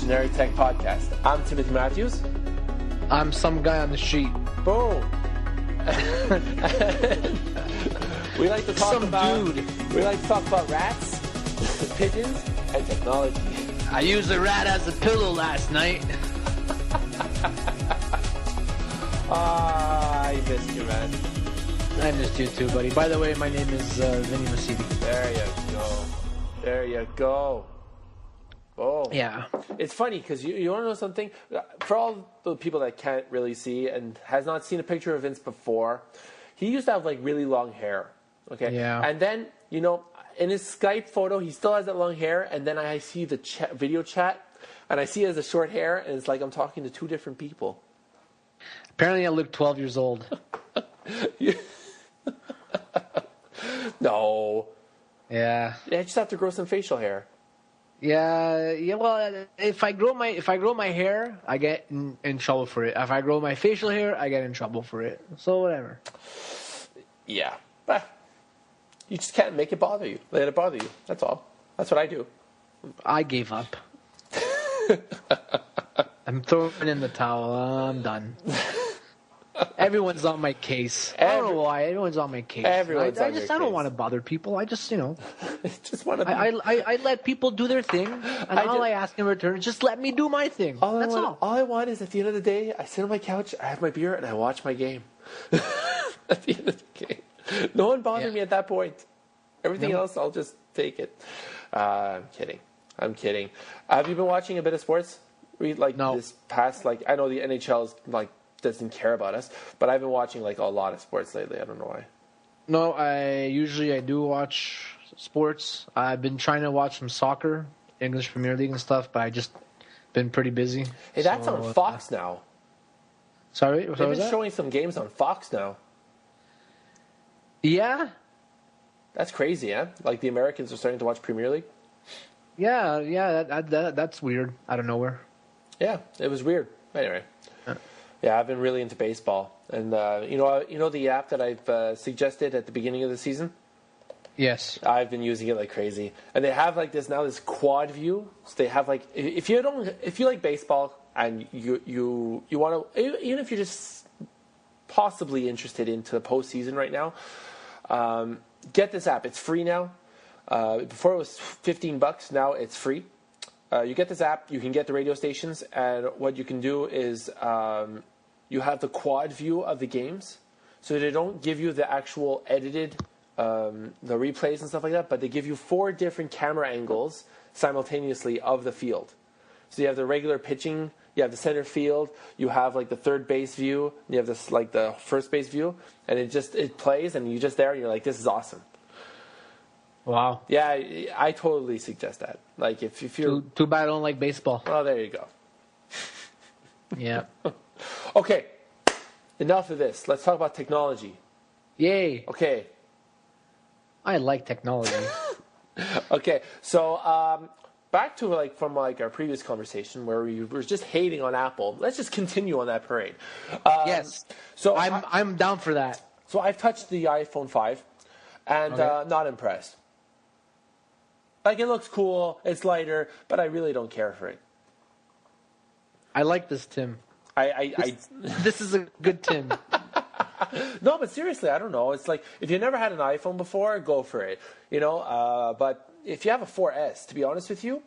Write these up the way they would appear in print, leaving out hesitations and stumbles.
Generic Tech Podcast. I'm Timothy Matthews. I'm some guy on the street. Boom. We like to talk about rats, pigeons, and technology. I used a rat as a pillow last night. I missed you, man. I missed you too, buddy. By the way, my name is Vinny Masidi. There you go. Oh. Yeah. It's funny because you want to know something? For all the people that can't really see and has not seen a picture of Vince before, he used to have like really long hair. Okay. Yeah. And then, you know, in his Skype photo, he still has that long hair. And then I see the video chat and I see he has the short hair. And it's like I'm talking to two different people. Apparently I look 12 years old. No. Yeah. I just have to grow some facial hair. Yeah. Well, if I grow my hair, I get in trouble for it. If I grow my facial hair, I get in trouble for it. So whatever. Yeah, but you just can't make it bother you. Let it bother you. That's all. That's what I do. I gave up. I'm throwing in the towel. I'm done. Everyone's on my case. I don't know why. Everyone's on my case. I don't want to bother people. I just, just want to. I let people do their thing, and I ask in return is just let me do my thing. That's all. All I want is at the end of the day, I sit on my couch, I have my beer, and I watch my game. At the end of the game, no one bothered me at that point. Everything else, I'll just take it. I'm kidding. Have you been watching a bit of sports? No. This past, I know the NHL is doesn't care about us, but I've been watching a lot of sports lately. I don't know why. No, I do watch sports. I've been trying to watch some soccer, English Premier League and stuff, but I just been pretty busy. Hey, that's on Fox now. Sorry, they've been showing some games on Fox now. Yeah, that's crazy, yeah. The Americans are starting to watch Premier League. Yeah, that's weird. Out of nowhere. Yeah, it was weird. Anyway. Yeah, I've been really into baseball, and you know the app that I've suggested at the beginning of the season. Yes, I've been using it like crazy, and they have this quad view. So they have if you like baseball and you want to, even if you're just possibly interested into the postseason right now, get this app. It's free now. Before it was $15. Now it's free. You get this app. You can get the radio stations, and what you can do is you have the quad view of the games, so they don't give you the actual edited the replays and stuff like that, but they give you 4 different camera angles simultaneously of the field. So you have the regular pitching, you have the center field, you have the third base view, and you have this the first base view, and it plays, and you're just there, and you're like, this is awesome. Wow. Yeah, I totally suggest that. If you're too bad I don't like baseball. Well, there you go. Yeah. Okay. Enough of this. Let's talk about technology. Yay. Okay. I like technology. Okay. So, back to from our previous conversation where we were just hating on Apple. Let's just continue on that parade. Yes. So I'm down for that. So I've touched the iPhone 5 and not impressed. It looks cool, it's lighter, but I really don't care for it. I like this, Tim. This is a good Tim. No, but seriously, I don't know. It's if you never had an iPhone before, go for it. But if you have a 4S, to be honest with you,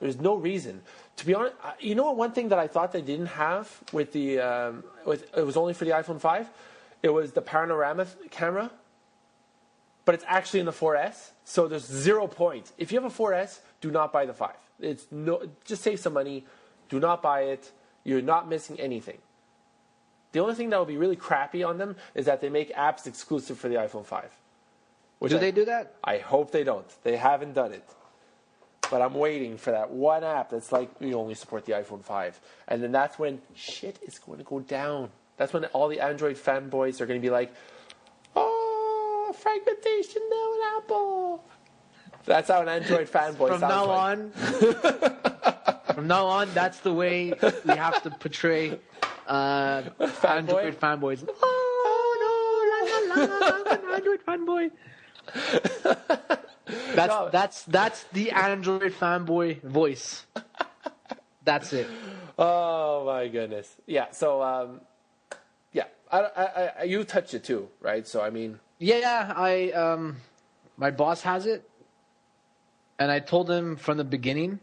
there's no reason. To be honest, one thing that I thought they didn't have with the it was only for the iPhone 5, it was the panorama camera. But it's actually in the 4S, so there's 0 points. If you have a 4S, do not buy the 5. Just save some money. Do not buy it. You're not missing anything. The only thing that would be really crappy on them is that they make apps exclusive for the iPhone 5. Do they do that? I hope they don't. They haven't done it. But I'm waiting for that one app that's we only support the iPhone 5. And then that's when shit is going to go down. That's when all the Android fanboys are going to be like, fragmentation now in Apple. That's how an Android fanboy sounds From now on, that's the way we have to portray Android fanboys. Oh no, la la la, I'm an Android fanboy. That's the Android fanboy voice. That's it. Oh my goodness. Yeah. So yeah, you touched it too, right? So I mean, Yeah, my boss has it, and I told him from the beginning,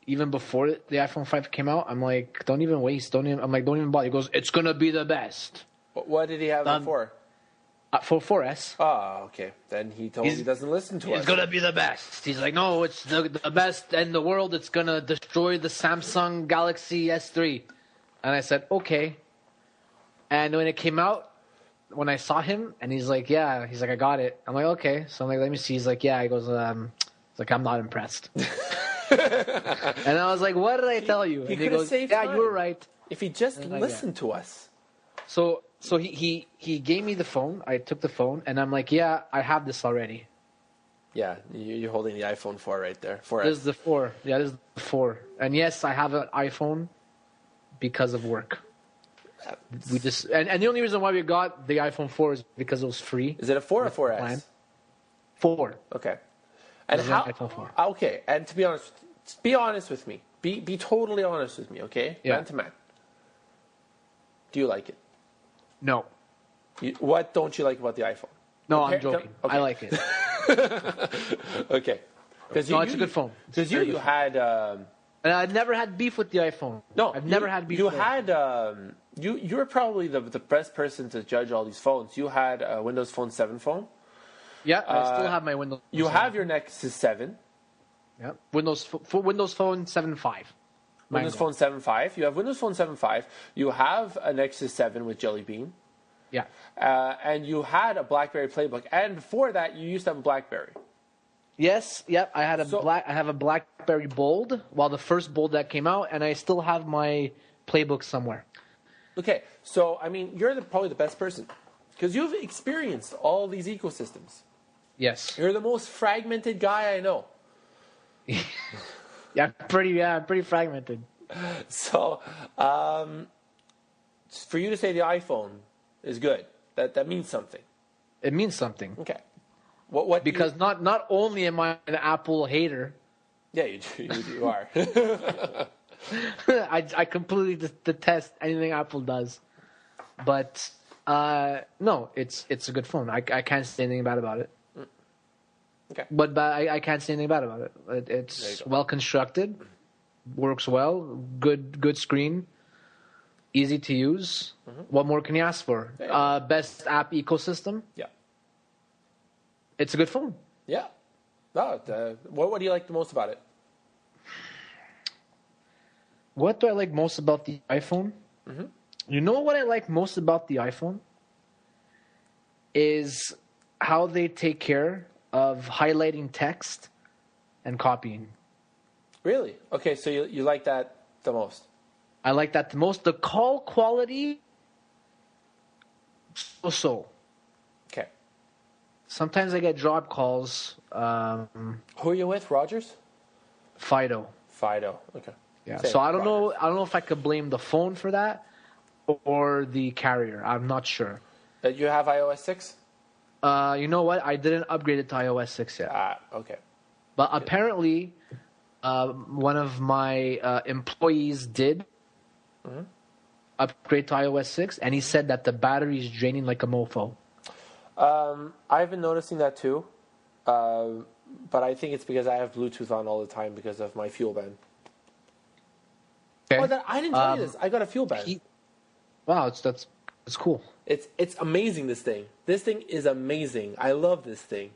even before the iPhone 5 came out, I'm like, don't even waste, don't even bother. He goes, it's gonna be the best. what did he have it for? For 4S. Oh, okay. Then he doesn't listen to us. It's gonna be the best. He's like, no, it's the best in the world. It's gonna destroy the Samsung Galaxy S3. And I said, okay. And when it came out, when I saw him, and he's like, yeah, he's like, I got it. I'm like, okay. So I'm like, let me see. He's like, yeah. He goes, he's like, I'm not impressed. And I was like, what did I tell you? And he goes, yeah, you were right. If he just listened to us. So he gave me the phone. I took the phone, and I'm like, yeah, I have this already. Yeah, you're holding the iPhone 4 right there. 4S. This is the 4. Yeah, this is the 4. And yes, I have an iPhone because of work. We just and the only reason why we got the iPhone 4 is because it was free. Is it a 4 or 4S? Plan. 4. Okay. And how? iPhone 4. Okay. And to be honest, be honest with me. Be totally honest with me. Okay. Yeah. Man to man. Do you like it? No. What don't you like about the iPhone? No, I'm joking. Okay. I like it. Okay. It's a good phone. Because you had. And I've never had beef with the iPhone. No, I've never had beef. You were probably the best person to judge all these phones. You had a Windows Phone 7 phone. Yeah, I still have my Windows. You 7. Have your Nexus 7. Yeah, Windows Phone 7.5. Windows Phone 7.5. You have Windows Phone 7.5. You have a Nexus 7 with Jelly Bean. Yeah. And you had a BlackBerry Playbook, and before that, you used to have a BlackBerry. Yes, yep. I have a BlackBerry Bold, the first Bold that came out, and I still have my Playbook somewhere. Okay, so I mean, you're probably the best person because you've experienced all these ecosystems. Yes, you're the most fragmented guy I know. Yeah, pretty fragmented. So, for you to say the iPhone is good, that means something. It means something. Okay. What? Because not only am I an Apple hater. Yeah, you are. I completely detest anything Apple does, but no, it's a good phone. I can't say anything bad about it. Okay. But I can't say anything bad about it. It's well constructed, works well, good screen, easy to use. Mm-hmm. What more can you ask for? Best app ecosystem. Yeah. It's a good phone. Yeah. No. What do you like the most about it? What do I like most about the iPhone? Mm-hmm. You know what I like most about the iPhone? Is how they take care of highlighting text and copying. Really? Okay, so you like that the most? I like that the most. The call quality, so. Okay. Sometimes I get drop calls. Who are you with, Rogers? Fido. Okay. Yeah. So I don't know. I don't know if I could blame the phone for that or the carrier. I'm not sure. You have iOS 6? You know what? I didn't upgrade it to iOS 6 yet. Okay. But apparently, one of my employees did upgrade to iOS 6, and he said that the battery is draining like a mofo. I've been noticing that too, but I think it's because I have Bluetooth on all the time because of my fuel ban. Okay. I didn't tell you this. I got a fuel ban. Wow, that's cool. It's amazing. This thing is amazing. I love this thing.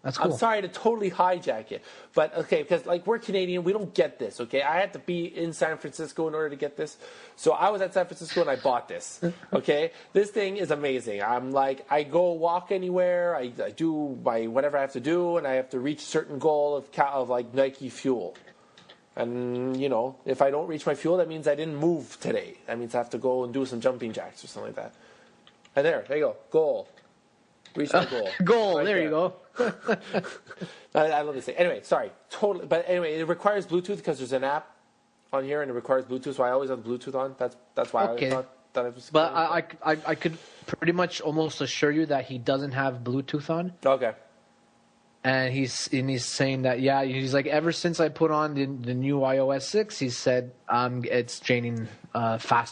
That's cool. I'm sorry to totally hijack it, but okay, because we're Canadian, we don't get this. Okay, I had to be in San Francisco in order to get this, so I was at San Francisco and I bought this. Okay, this thing is amazing. I go walk anywhere, I do my whatever I have to do, and I have to reach a certain goal of like Nike fuel. And, if I don't reach my fuel, that means I didn't move today. That means I have to go and do some jumping jacks or something like that. And there you go. Goal. Reach my goal. Goal. Right there you go. I love this thing. Anyway, sorry. Totally. But anyway, it requires Bluetooth because there's an app on here and it requires Bluetooth. So I always have Bluetooth on. That's why I thought that it was. But I could pretty much almost assure you that he doesn't have Bluetooth on. Okay. And he's saying that he's like, ever since I put on the new iOS 6, he said it's draining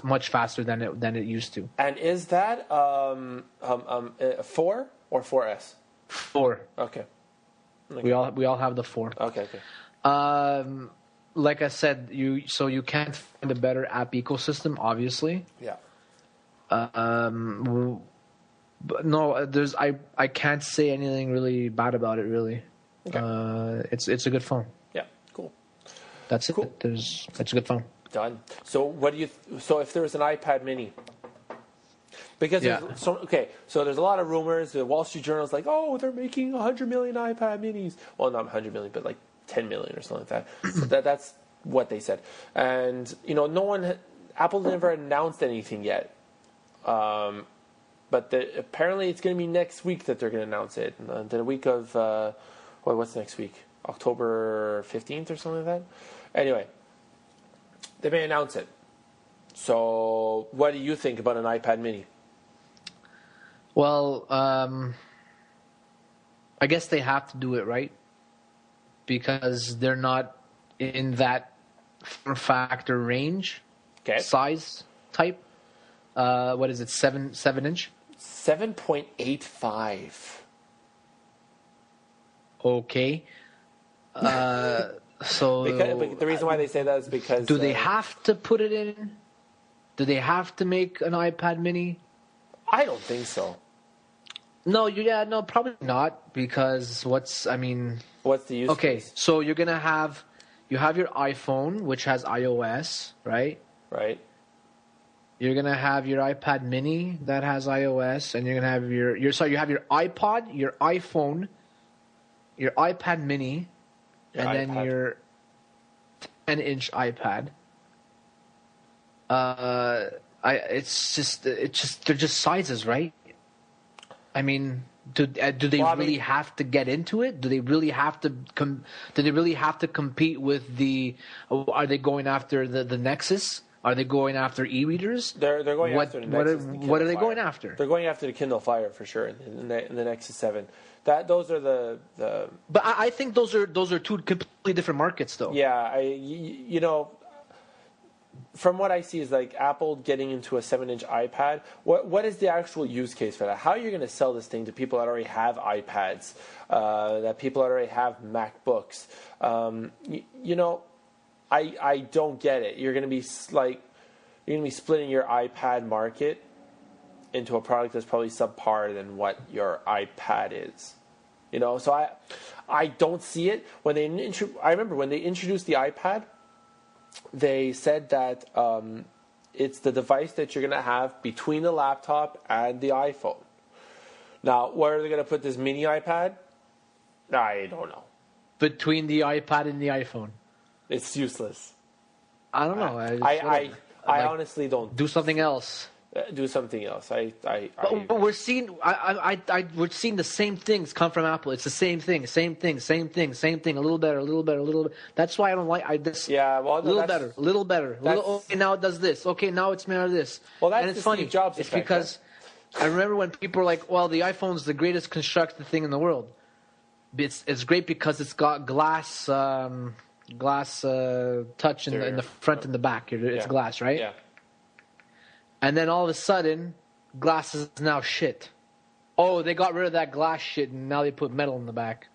much faster than it used to. And is that 4 or 4S? 4. Okay. We all have the 4. Okay. Like I said, you can't find a better app ecosystem, obviously. Yeah. But no, I can't say anything really bad about it. Really, Okay. It's a good phone. Yeah, cool. That's Cool. it. It's a good phone. Done. So what do you? So if there was an iPad Mini, because so there's a lot of rumors. The Wall Street Journal's like, oh, they're making 100 million iPad Minis. Well, not 100 million, but like 10 million or something like that. So that's what they said. And Apple never announced anything yet. But apparently it's going to be next week that they're going to announce it. The week of, what's next week? October 15th or something like that? Anyway, they may announce it. So what do you think about an iPad Mini? Well, I guess they have to do it right because they're not in that form factor range, size type. What is it? 7 inch? 7.85. Okay. So Because the reason why they say that is because do they have to put it in? Do they have to make an iPad Mini? I don't think so. No, probably not because what's the use? Okay, case? so you have your iPhone which has iOS, right? Right. You're gonna have your iPad Mini that has iOS, and you're gonna have you have your iPod, your iPhone, your iPad Mini, then your 10-inch iPad. It's just they're just sizes, right? I mean, do they really have to get into it? Do they really have to compete with the? Are they going after the Nexus? Are they going after e-readers? They're going after the Nexus. What are they going after? They're going after the Kindle Fire for sure in the Nexus 7. Those are the. But I think those are two completely different markets, though. Yeah, from what I see is like Apple getting into a 7-inch iPad. What is the actual use case for that? How are you going to sell this thing to people that already have iPads? That people that already have MacBooks? I don't get it. You're going to be splitting your iPad market into a product that's probably subpar than what your iPad is. So I don't see it. I remember when they introduced the iPad, they said that it's the device that you're going to have between the laptop and the iPhone. Now, where are they going to put this mini iPad? I don't know. Between the iPad and the iPhone. It's useless. I don't know. I honestly don't. Do something else. Do something else. But we're seeing. We're seeing the same things come from Apple. It's the same thing. A little better. That's why I don't like this. Yeah, well, better. Okay, now it does this. Okay, now it's made of this. Well, that's and it's the funny. Steve Jobs it's effect, because I remember when people were like, "Well, the iPhone's the greatest constructed thing in the world." It's great because it's got glass touch in the front and the back. It's glass, right? Yeah. And then all of a sudden, glass is now shit. Oh, they got rid of that glass shit, and now they put metal in the back.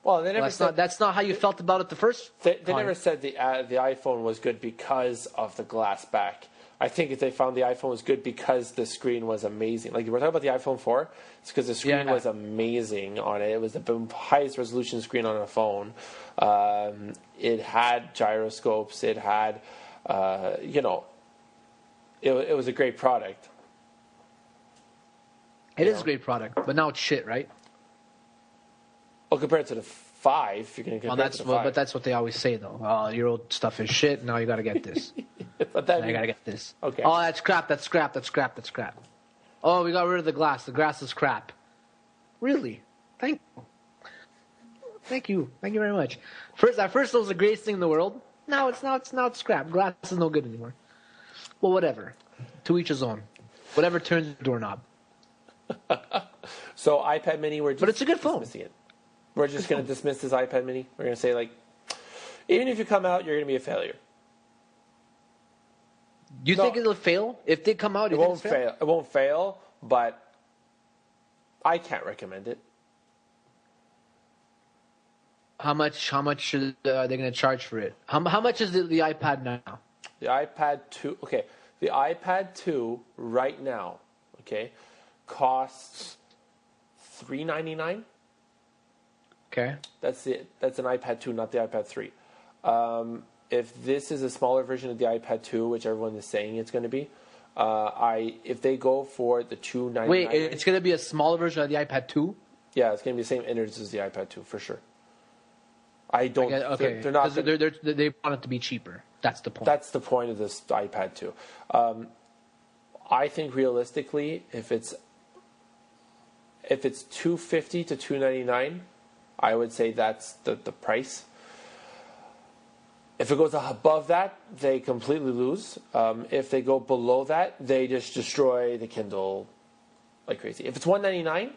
Well, they never said that's not how you felt about it the first They time. never said the iPhone was good because of the glass back. I think if they found the iPhone was good because the screen was amazing. Like, we're talking about the iPhone 4, it's because the screen was amazing on it. It was the highest resolution screen on a phone. It had gyroscopes. It had, it was a great product. It is a great product, but now it's shit, right? Well, compared to the 5, you're going to compare it to the 5. But that's what they always say, though. Oh, your old stuff is shit. Now you got to get this. But now you got to get this. Okay. Oh, that's crap. Oh, we got rid of the glass. The glass is crap. Really? Thank you very much. At first it was the greatest thing in the world. Now it's scrap. Glass is no good anymore. Well, whatever. To each his own. Whatever turns the doorknob. So iPad Mini, but it's a good phone. It. We're just going to dismiss this iPad mini. We're going to say, like, even if you come out, you're going to be a failure. Do you think it'll fail? If they come out, it won't fail. It won't fail, but I can't recommend it. How much are they going to charge for it? How much is the iPad now? The iPad 2, okay. The iPad 2 right now, okay, costs $399. Okay. That's it. That's an iPad 2, not the iPad 3. If this is a smaller version of the iPad 2, which everyone is saying it's going to be, if they go for the $299. Wait, it's going to be a smaller version of the iPad 2? Yeah, it's going to be the same innards as the iPad 2 for sure. I don't. Okay, they're not. They want it to be cheaper. That's the point. That's the point of this iPad 2. I think realistically, if it's $250 to $299, I would say that's the price. If it goes above that, they completely lose. If they go below that, they just destroy the Kindle like crazy. If it's $199,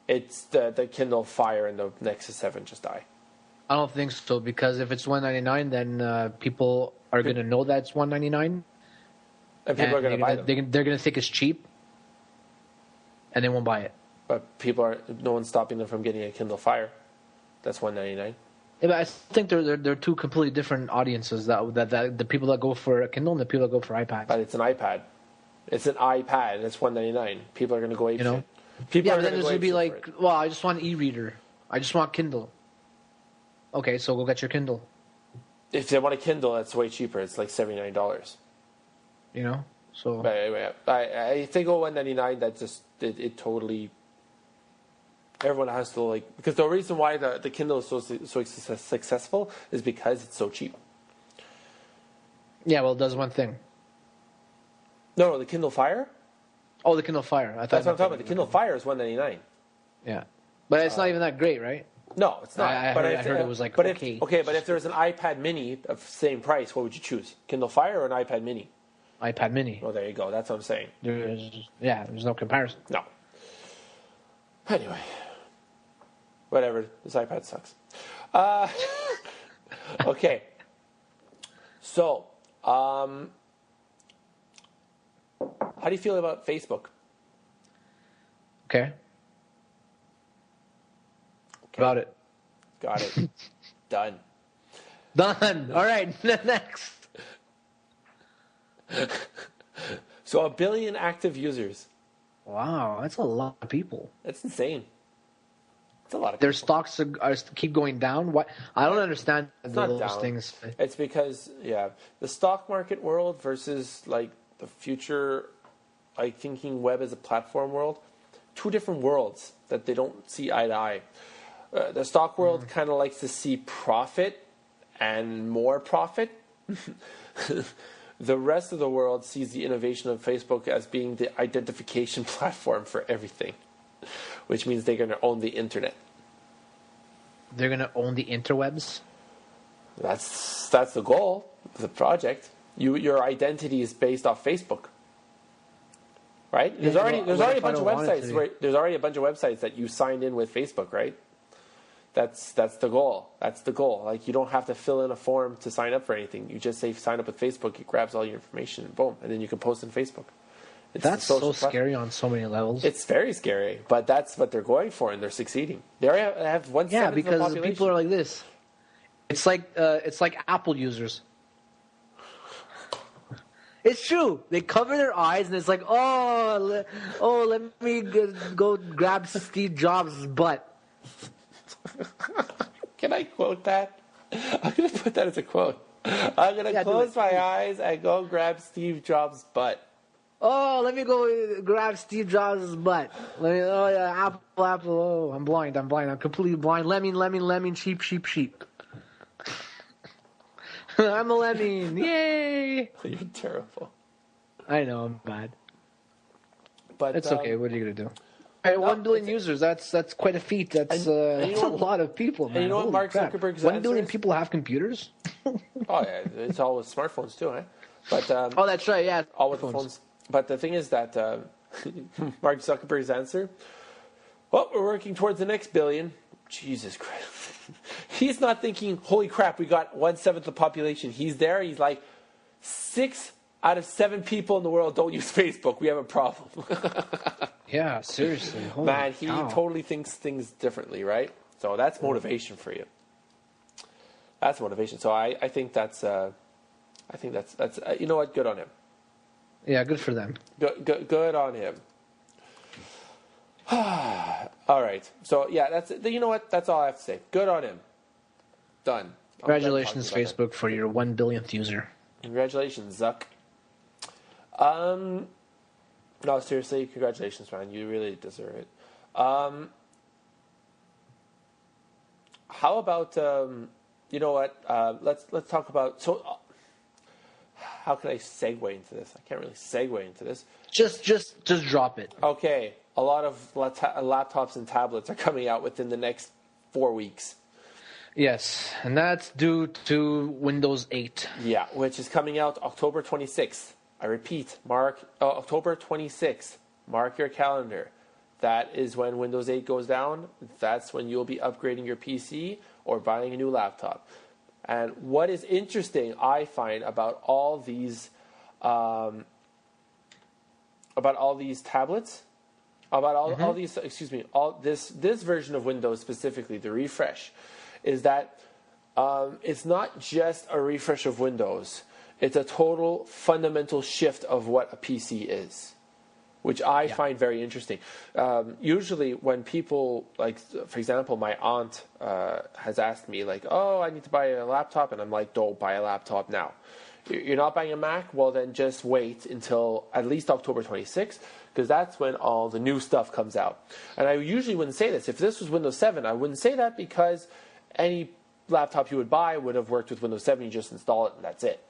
it's the Kindle Fire and the Nexus 7 just die. I don't think so, because if it's $199, then people are going to know that it's $199. And people are going to buy them. They're going to think it's cheap, and they won't buy it. But no one's stopping them from getting a Kindle Fire. That's $199. Yeah, but I think they're two completely different audiences. That the people that go for a Kindle and the people that go for iPads. But it's an iPad. It's an iPad, and it's $199. People are going to go ape shit. People but then there's going to be like, well, I just want an e-reader. I just want Kindle. Okay, so go get your Kindle. If they want a Kindle, that's way cheaper. It's like $79. So. But anyway, if they go $199, that just it totally. Everyone has to like, because the reason why the Kindle is so successful is because it's so cheap. Yeah, well, it does one thing. No, the Kindle Fire. Oh, the Kindle Fire. That's what I'm talking about. The Kindle Fire is $199. Yeah, but it's not even that great, right? No, it's not. I heard it was like okay. But if there was an iPad Mini of same price, what would you choose? Kindle Fire or an iPad Mini? iPad Mini. Oh, there you go. That's what I'm saying. There's no comparison. No. Anyway, whatever. This iPad sucks. Okay. So, how do you feel about Facebook? Okay. About it. Got it. Done. Done. All right. Next. So 1 billion active users. Wow, that's a lot of people. That's insane. It's a lot of Their people. stocks keep going down. What? I don't understand those things. It's because the stock market world versus like the future, like thinking web as a platform world, two different worlds that they don't see eye to eye. The stock world kind of likes to see profit and more profit. The rest of the world sees the innovation of Facebook as being the identification platform for everything, which means they're going to own the internet. They're going to own the interwebs? That's the goal of the project. Your identity is based off Facebook. Right? There's already a bunch of websites there's already a bunch of websites that you signed in with Facebook, right? That's the goal. That's the goal. Like, you don't have to fill in a form to sign up for anything. You just say sign up with Facebook. It grabs all your information, and boom, and then you can post on Facebook. That's so scary on so many levels. It's very scary, but that's what they're going for, and they're succeeding. They already have 1/7 of the population. Yeah, because people are like this. It's like Apple users. It's true. They cover their eyes, and it's like, let me go grab Steve Jobs' butt. Can I quote that? I'm going to put that as a quote. I'm going to close my eyes and go grab Steve Jobs' butt. Oh, let me go grab Steve Jobs' butt. Apple. Oh, I'm blind. I'm completely blind. Lemming, sheep. I'm a lemming. Yay! You're terrible. I know, I'm bad. But it's okay. What are you going to do? All right, 1 billion users. That's quite a feat. That's a lot of people, man. And you know what Mark Zuckerberg's 1 billion people have computers? Oh, yeah. It's all with smartphones, too, eh? But, that's right, yeah. All with the phones. But the thing is that Mark Zuckerberg's answer, well, we're working towards the next billion. Jesus Christ. He's not thinking, holy crap, we got 1/7 of the population. He's there. He's like, 6 out of 7 people in the world don't use Facebook. We have a problem. Yeah, seriously. Holy Man, he cow. totally thinks things differently, right? So that's motivation for you. That's motivation. So I think that's you know what? Good on him. Yeah, good for them. Good on him. All right. So yeah, you know what? That's all I have to say. Good on him. Done. Congratulations, Facebook, for your 1 billionth user. Congratulations, Zuck. No, seriously, congratulations, man. You really deserve it. How about you know what? Let's talk about. So, how can I segue into this? I can't really segue into this. Just drop it. Okay, a lot of laptops and tablets are coming out within the next 4 weeks. Yes, and that's due to Windows 8. Yeah, which is coming out October 26th. I repeat, October 26th. Mark your calendar. That is when Windows 8 goes down. That's when you'll be upgrading your PC or buying a new laptop. And what is interesting, I find, about all these tablets, about all these, all this version of Windows specifically, the refresh, is that it's not just a refresh of Windows. It's a total fundamental shift of what a PC is, which I find very interesting. Usually when people, like, for example, my aunt has asked me, like, oh, I need to buy a laptop, and I'm like, don't buy a laptop now. You're not buying a Mac? Well, then just wait until at least October 26th, because that's when all the new stuff comes out. And I usually wouldn't say this. If this was Windows 7, I wouldn't say that, because any laptop you would buy would have worked with Windows 7. You just install it, and that's it.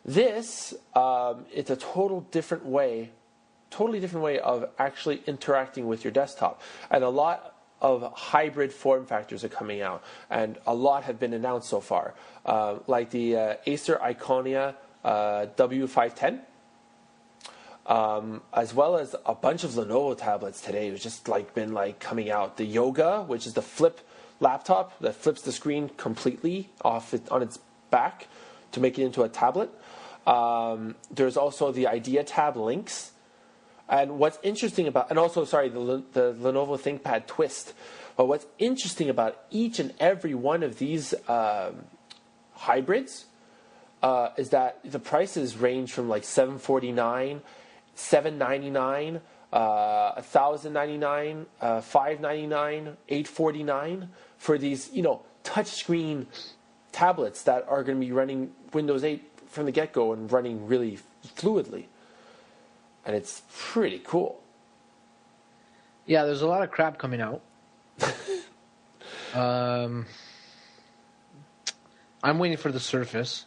This, it's a totally different way of actually interacting with your desktop. And a lot of hybrid form factors are coming out, and a lot have been announced so far, like the Acer Iconia W510, as well as a bunch of Lenovo tablets today. It's just been coming out. The Yoga, which is the flip laptop that flips the screen completely off on its back to make it into a tablet. There's also the Idea Tab Links. And what's interesting about, and also, sorry, the Lenovo ThinkPad Twist. But what's interesting about each and every one of these hybrids is that the prices range from $749, $799, $1,099, $599, $849 for these, touchscreen tablets that are going to be running Windows 8 from the get-go and running really fluidly. And it's pretty cool. Yeah, there's a lot of crap coming out. I'm waiting for the Surface.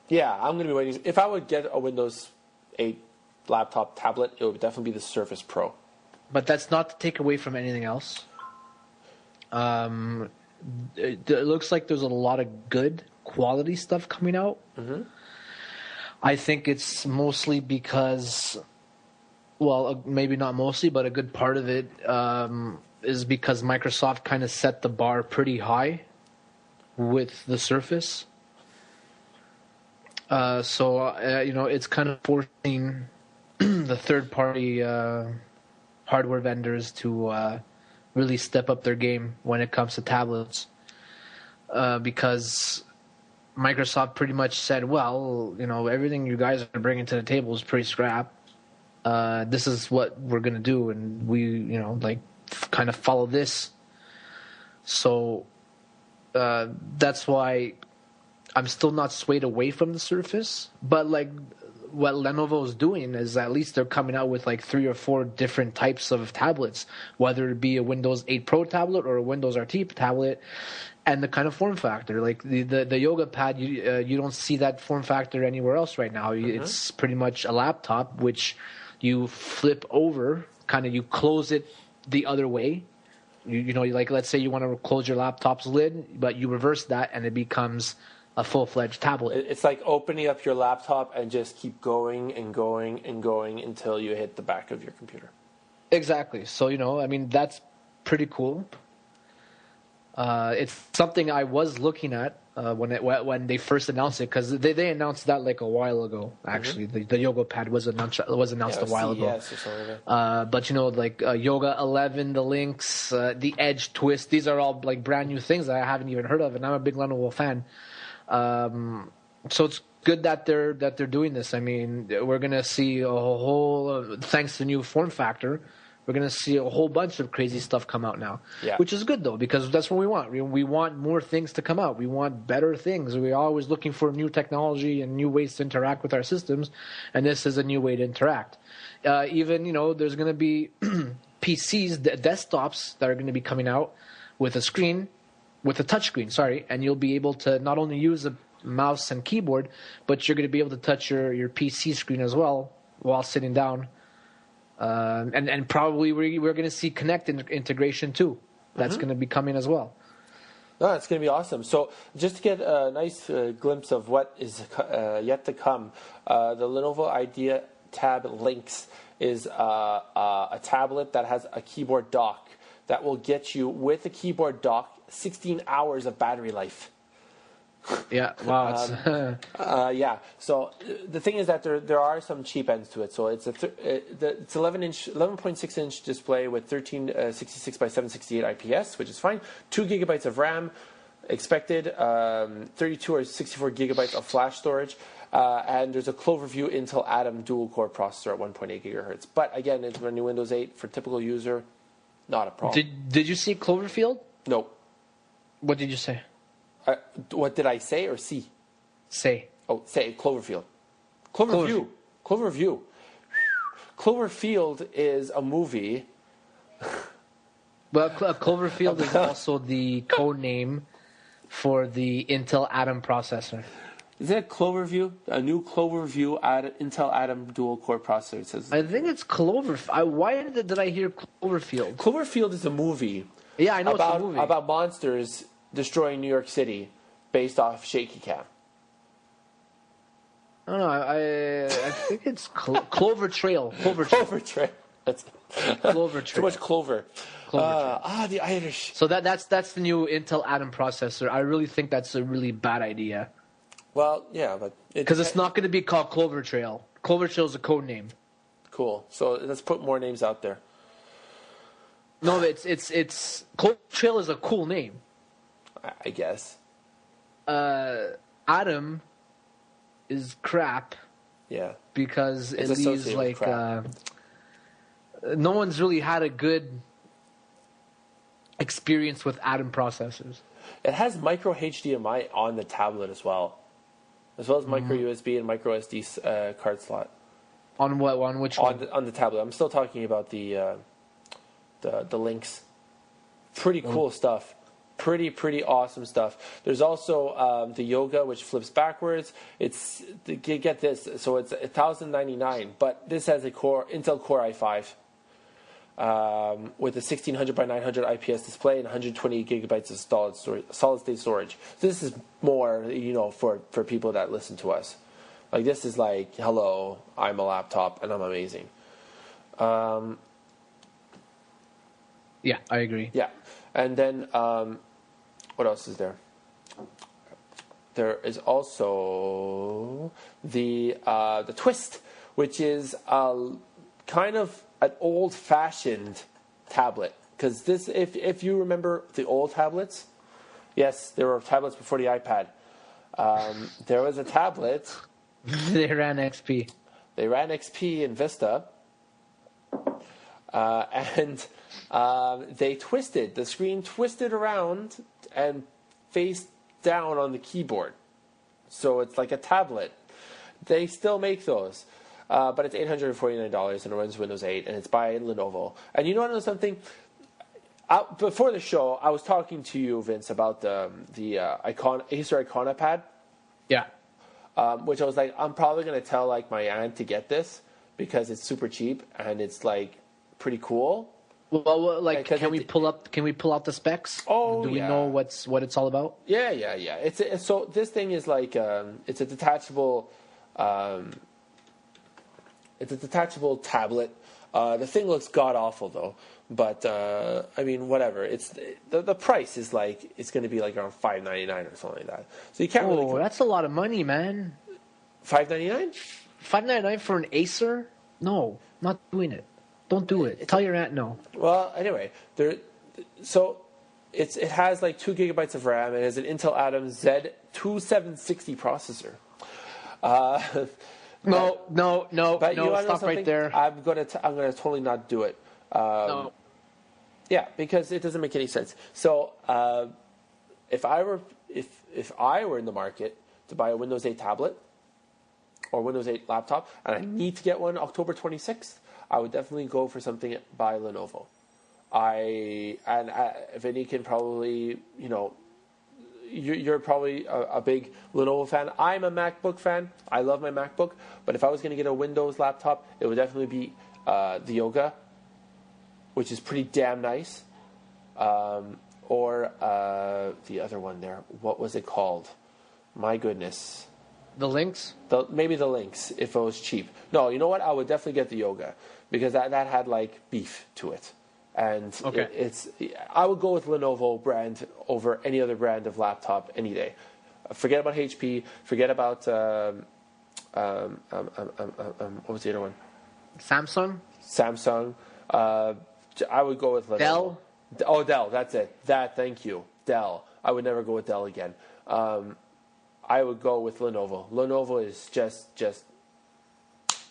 Yeah, I'm going to be waiting. If I would get a Windows 8 laptop tablet, it would definitely be the Surface Pro. But that's not to take away from anything else. It looks like there's a lot of good quality stuff coming out. Mm-hmm. I think it's mostly because, well, maybe not mostly, but a good part of it is because Microsoft kind of set the bar pretty high with the Surface. So it's kind of forcing the third-party hardware vendors to really step up their game when it comes to tablets, because Microsoft pretty much said, well, everything you guys are bringing to the table is pretty scrap. This is what we're going to do, and we, kind of follow this. So that's why I'm still not swayed away from the Surface. But, what Lenovo is doing is at least they're coming out with 3 or 4 different types of tablets, whether it be a Windows 8 Pro tablet or a Windows RT tablet, and the kind of form factor. Like the Yoga Pad, you don't see that form factor anywhere else right now. Mm-hmm. It's pretty much a laptop, which you flip over, kind of you close it the other way. Let's say you want to close your laptop's lid, but you reverse that and it becomes a full-fledged tablet. It's like opening up your laptop and just keep going and going and going until you hit the back of your computer. Exactly. So, that's pretty cool. It's something I was looking at when they first announced it, because they announced that like a while ago. Actually, the Yoga Pad was announced a while ago. Or something like that. But like Yoga 11, the Lynx, the Edge Twist, these are all like brand new things that I haven't even heard of, and I'm a big Lenovo fan. So it's good that they're doing this. I mean, we're gonna see a whole thanks to new form factor. We're going to see a whole bunch of crazy stuff come out now, which is good, though, because that's what we want. We want more things to come out. We want better things. We're always looking for new technology and new ways to interact with our systems, and this is a new way to interact. Even, there's going to be PCs, desktops that are going to be coming out with a screen, with a touch screen, and you'll be able to not only use a mouse and keyboard, but you're going to be able to touch your PC screen as well while sitting down. And probably we're going to see Kinect integration too. That's going to be coming as well. No, it's going to be awesome. So just to get a nice glimpse of what is yet to come, the Lenovo Idea Tab Lynx is a tablet that has a keyboard dock that will get you, with a keyboard dock, 16 hours of battery life. Yeah, wow. Yeah. So the thing is that there are some cheap ends to it. So it's it's 11.6 inch display with 1366 by 768 IPS, which is fine. 2 gigabytes of RAM expected, 32 or 64 gigabytes of flash storage, and there's a Cloverview Intel Atom dual core processor at 1.8 gigahertz. But again, it's running Windows 8 for typical user, not a problem. Did you see Cloverfield? No. What did you say? What did I say or see? Say. Oh, say Cloverfield. Cloverview. Cloverview. Cloverfield is a movie. But Cloverfield is also the code name for the Intel Atom processor. Is it Cloverview? A new Cloverview Intel Atom dual core processor. It says. I think it's Clover. Why did I hear Cloverfield? Cloverfield is a movie. Yeah, I know it's a movie about monsters destroying New York City, based off shaky cam. I don't know. I think it's Clover Trail. Clover Trail. That's Clover Trail. Too much clover. The Irish. So that's the new Intel Atom processor. I really think that's a really bad idea. Well, yeah, but because it's not going to be called Clover Trail. Clover Trail is a code name. Cool. So let's put more names out there. No, it's Clover Trail is a cool name. I guess. Atom is crap. Yeah. Because it leaves like no one's really had a good experience with Atom processors. It has micro HDMI on the tablet as well as micro USB and micro SD card slot. On what? On which one? On the tablet. I'm still talking about the Lynx. Pretty cool stuff. Pretty awesome stuff. There's also the Yoga, which flips backwards. Get this, so it's $1,099, but this has a Intel Core i5 with a 1600 by 900 IPS display and 128 gigabytes of solid state storage. So this is more, for people that listen to us. Like, this is like, hello, I'm a laptop and I'm amazing. Yeah, I agree. Yeah, and then what else is there? There is also the Twist, which is kind of an old-fashioned tablet. Because this, if you remember the old tablets, yes, there were tablets before the iPad. There was a tablet. They ran XP. They ran XP and Vista. And they twisted. The screen twisted around and faced down on the keyboard. So it's like a tablet. They still make those. But it's $849 and it runs Windows 8 and it's by Lenovo. And you know what? I know something? Before the show, I was talking to you, Vince, about the Acer Iconia pad. Yeah. Which I was like, I'm probably going to tell like my aunt to get this because it's super cheap and it's like pretty cool. Well, like, can we pull out the specs? Oh, do we know what it's all about? Yeah. So this thing is like it's a detachable. It's a detachable tablet. The thing looks god awful though, But I mean, whatever. It's the price is like it's going to be like around $599 or something like that. So you can't really. Oh, that's a lot of money, man. $599? $599 for an Acer? No, not doing it. Don't do it. Tell your aunt no. Well, anyway, so it has like 2 gigabytes of RAM. It has an Intel Atom Z2760 processor. No. But you wanna know Stop right something? there. I'm gonna totally not do it. No. Yeah, because it doesn't make any sense. So if I were in the market to buy a Windows 8 tablet or Windows 8 laptop, and I need to get one October 26th, I would definitely go for something by Lenovo. Vinny can probably, you're probably a big Lenovo fan. I'm a MacBook fan. I love my MacBook. But if I was going to get a Windows laptop, it would definitely be the Yoga, which is pretty damn nice. Or the other one there. What was it called? My goodness. The Lynx? Maybe the Lynx, if it was cheap. No, you know what? I would definitely get the Yoga because that had like beef to it. And okay. I would go with Lenovo brand over any other brand of laptop any day. Forget about HP. Forget about what was the other one? Samsung. I would go with Lenovo. Dell. Oh, Dell. That's it. Thank you, Dell. I would never go with Dell again. I would go with Lenovo. Lenovo is just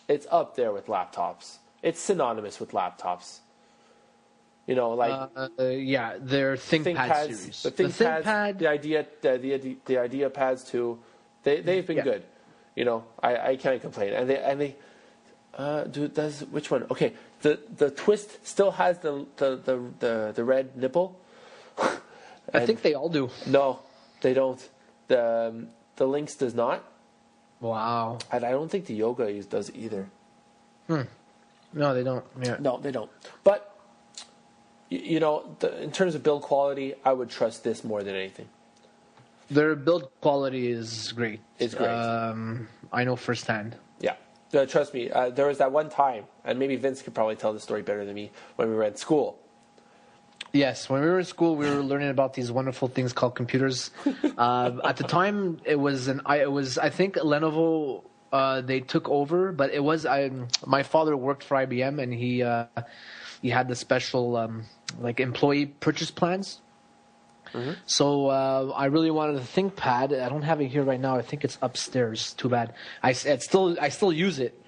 it's up there with laptops. It's synonymous with laptops. They're ThinkPad series. The ThinkPad, the Idea Pads too. They've been good. I can't complain. And they does which one? Okay, the Twist still has the red nipple. I think they all do. No, they don't. The Lynx does not. Wow. And I don't think the Yoga does either. No, they don't. Yeah. No, they don't. But in terms of build quality, I would trust this more than anything. Their build quality is great. It's great. I know firsthand. Yeah. Trust me. There was that one time, and maybe Vince could probably tell the story better than me, when we were at school. Yes, when we were in school, we were learning about these wonderful things called computers. At the time, I think Lenovo. They took over, but my father worked for IBM, and he had the special employee purchase plans. Mm-hmm. So I really wanted a ThinkPad. I don't have it here right now. I think it's upstairs. Too bad. I still use it.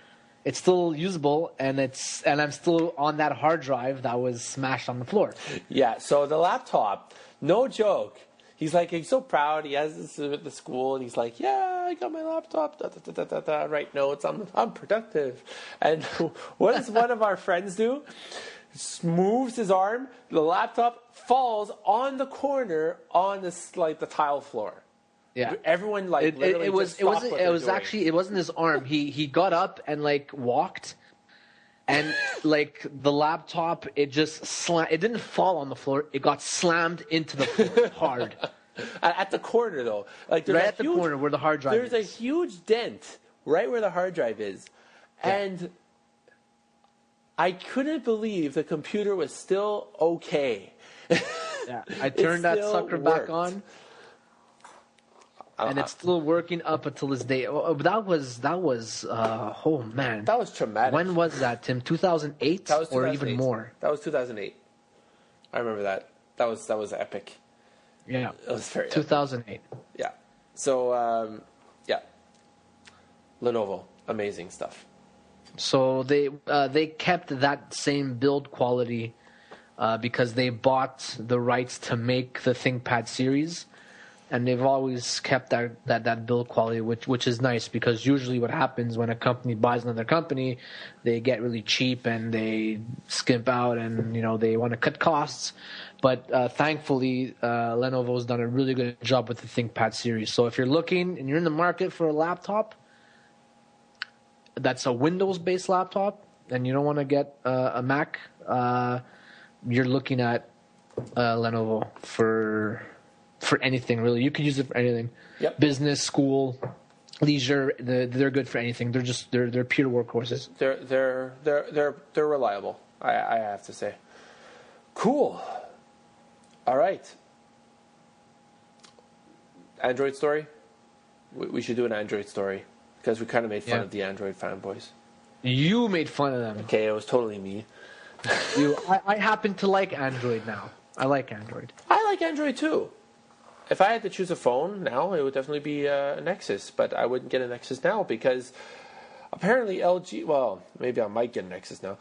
It's still usable, and I'm still on that hard drive that was smashed on the floor. Yeah. So the laptop, no joke. He's so proud. He has this at the school, and he's like, "Yeah, I got my laptop. Write notes. I'm productive." And what does one of our friends do? Moves his arm. The laptop falls on the corner on the tile floor. Yeah, everyone it wasn't his arm. He got up and walked, and the laptop it just slammed. It didn't fall on the floor. It got slammed into the floor hard. At the corner though, right at the corner where the hard drive is. There's a huge dent right where the hard drive is, and I couldn't believe the computer was still okay. Yeah, I turned that sucker back on. And it's still working up until this day. That was oh man. That was traumatic. When was that, Tim? 2008 or even more? That was 2008. I remember that. That was epic. Yeah. It was very 2008. Epic. Yeah. So yeah. Lenovo, amazing stuff. So they kept that same build quality because they bought the rights to make the ThinkPad series. And they've always kept that build quality, which is nice because usually what happens when a company buys another company, they get really cheap and they skimp out and they want to cut costs. But thankfully, Lenovo's done a really good job with the ThinkPad series. So if you're looking and you're in the market for a laptop that's a Windows-based laptop and you don't want to get a Mac, you're looking at Lenovo for anything really. You could use it for anything. Yep. Business, school, leisure. They're good for anything. They're pure workhorses. They're reliable. I have to say. Cool. All right. Android story? We should do an Android story because we kind of made fun of the Android fanboys. You made fun of them. Okay, it was totally me. I happen to like Android now. I like Android. I like Android too. If I had to choose a phone now, it would definitely be a Nexus, but I wouldn't get a Nexus now because apparently LG, well, maybe I might get a Nexus now.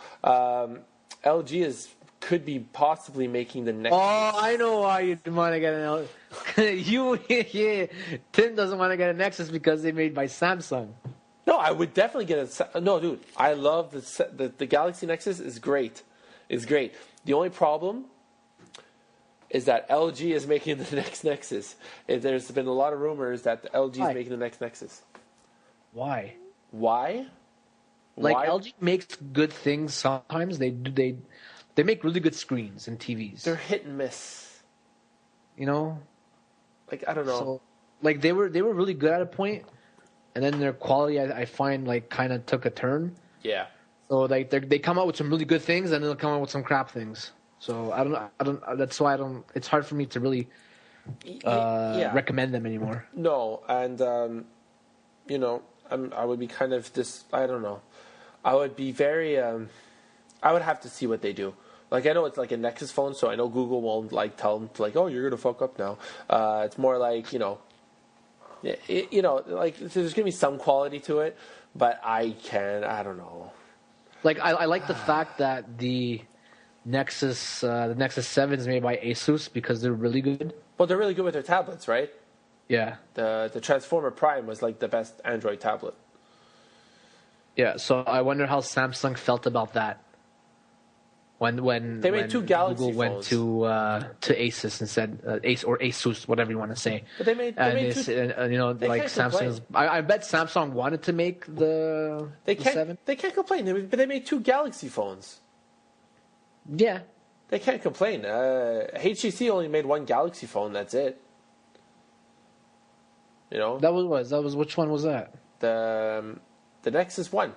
LG could be possibly making the Nexus. Oh, I know why you want to get an LG. Tim doesn't want to get a Nexus because they made by Samsung. No, I would definitely get a... No, dude, I love the Galaxy Nexus is great. It's great. The only problem is that LG is making the next Nexus. There's been a lot of rumors that LG is making the next Nexus. Why? Why? LG makes good things sometimes. They make really good screens and TVs. They're hit and miss. You know? Like, I don't know. So, like, they were really good at a point, and then their quality, I find, like, kind of took a turn. Yeah. So, like, they come out with some really good things, and then they'll come out with some crap things. So, I don't, that's why it's hard for me to really recommend them anymore. No, and, you know, I would be kind of I don't know. I would be very, I would have to see what they do. Like, I know it's like a Nexus phone, so I know Google won't, like, tell them, like, oh, you're going to fuck up now. It's more like, you know, like, there's going to be some quality to it, but I don't know. Like, I like the fact that the Nexus 7 is made by Asus because they're really good. Well, they're really good with their tablets, right? Yeah. The Transformer Prime was, like, the best Android tablet. Yeah, so I wonder how Samsung felt about that. When they made two Galaxy Google phones. went to Asus and said Ace or Asus, whatever you want to say. But they made two. You know, like Samsung's. I bet Samsung wanted to make the 7. They can't complain. But they made two Galaxy phones. Yeah, they can't complain. HTC only made one Galaxy phone. That's it. You know. That was which one was that? The Nexus 1.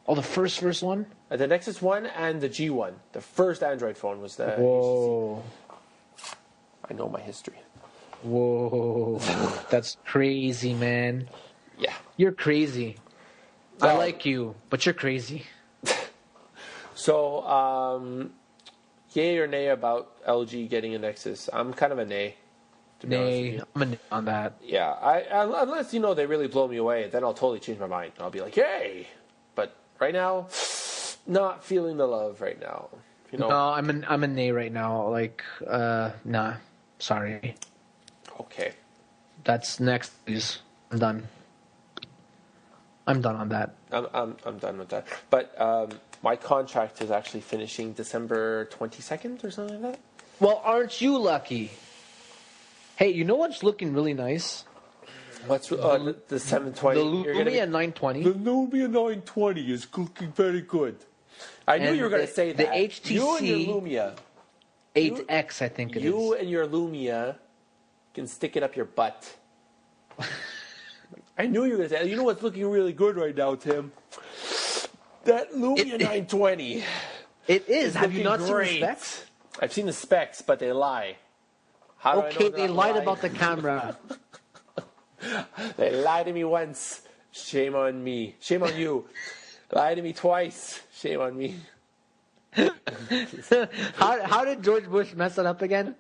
Oh, the first one? The Nexus 1 and the G1. The first Android phone was the Whoa. HTC. I know my history. Whoa. That's crazy, man. Yeah. You're crazy. I like you, but you're crazy. So, yay or nay about LG getting a Nexus? I'm kind of a nay. Nay, I'm a nay on that. Yeah, unless, you know, they really blow me away, then I'll totally change my mind. I'll be like, yay! But right now, not feeling the love right now. You know? No, I'm a nay right now. Like, nah, sorry. Okay. That's next, please. I'm done. I'm done on that. I'm done with that. But my contract is actually finishing December 22nd or something like that. Well, aren't you lucky? Hey, you know what's looking really nice? What's the 720? The Lumia 920. The Lumia 920 is looking very good. I knew you were going to say that. The HTC you and your Lumia 8X, I think it is. You and your Lumia can stick it up your butt. I knew you were going to say that. You know what's looking really good right now, Tim? That Lumia 920. It is. Have you not seen the specs? I've seen the specs, but they lie. Okay, they lied about the camera. They lied to me once. Shame on me. Shame on you. Lied to me twice. Shame on me. How did George Bush mess it up again?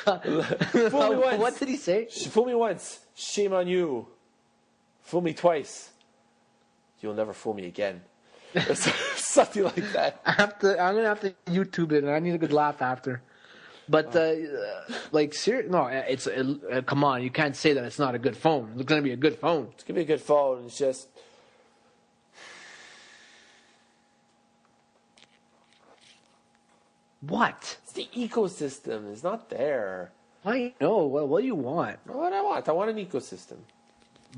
Fool me once. What did he say? Fool me once. Shame on you. Fool me twice. You'll never fool me again. Something like that. I'm gonna have to YouTube it, and I need a good laugh after. But like, no, it's come on, you can't say that it's not a good phone. It's gonna be a good phone. It's gonna be a good phone. It's just what? It's the ecosystem. It's not there. I know. Well, what do you want? What do I want? I want an ecosystem.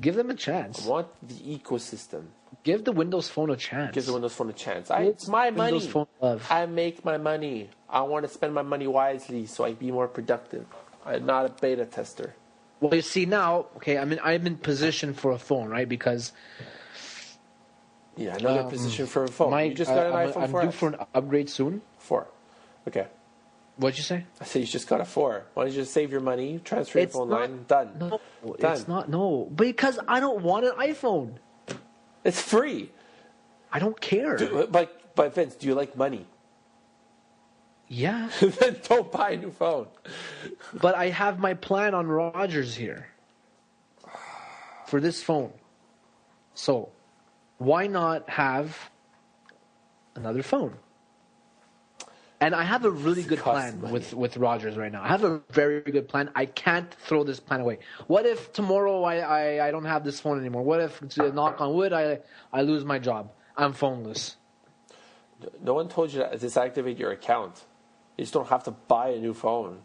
Give them a chance. I want the ecosystem. Give the Windows Phone a chance. Give the Windows Phone a chance. It's my money. Windows Phone love. I make my money. I want to spend my money wisely so I can be more productive. I'm not a beta tester. Well, you see now, okay, I'm in position for a phone, right? Because yeah, I know the position for a phone. You just got an iPhone 4S. I'm due for an upgrade soon. 4. Okay. What'd you say? I said you just got a 4. Why don't you just save your money, transfer your phone line, done. No, Done. it's not. No, because I don't want an iPhone. It's free. I don't care. But Vince, do you like money? Yeah. Then don't buy a new phone. But I have my plan on Rogers here for this phone. So, why not have another phone? And I have a really good plan with Rogers right now. I have a very good plan. I can't throw this plan away. What if tomorrow I don't have this phone anymore? What if, knock on wood, I lose my job? I'm phoneless. No one told you to disactivate your account. You just don't have to buy a new phone.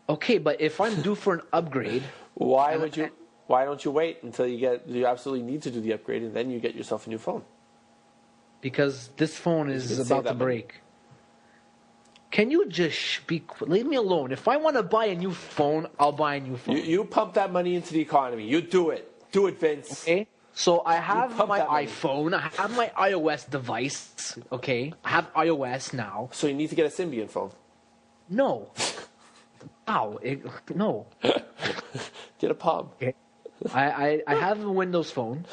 Okay, but if I'm due for an upgrade... Why don't you wait until you absolutely need to do the upgrade and then you get yourself a new phone? Because this phone is about to break. Can you just leave me alone? If I want to buy a new phone, I'll buy a new phone. You pump that money into the economy. You do it. Do it, Vince. Okay? So I have my iPhone. I have my iOS device. Okay? I have iOS now. So you need to get a Symbian phone. No. Ow. No. Get a Palm. Okay. I have a Windows phone.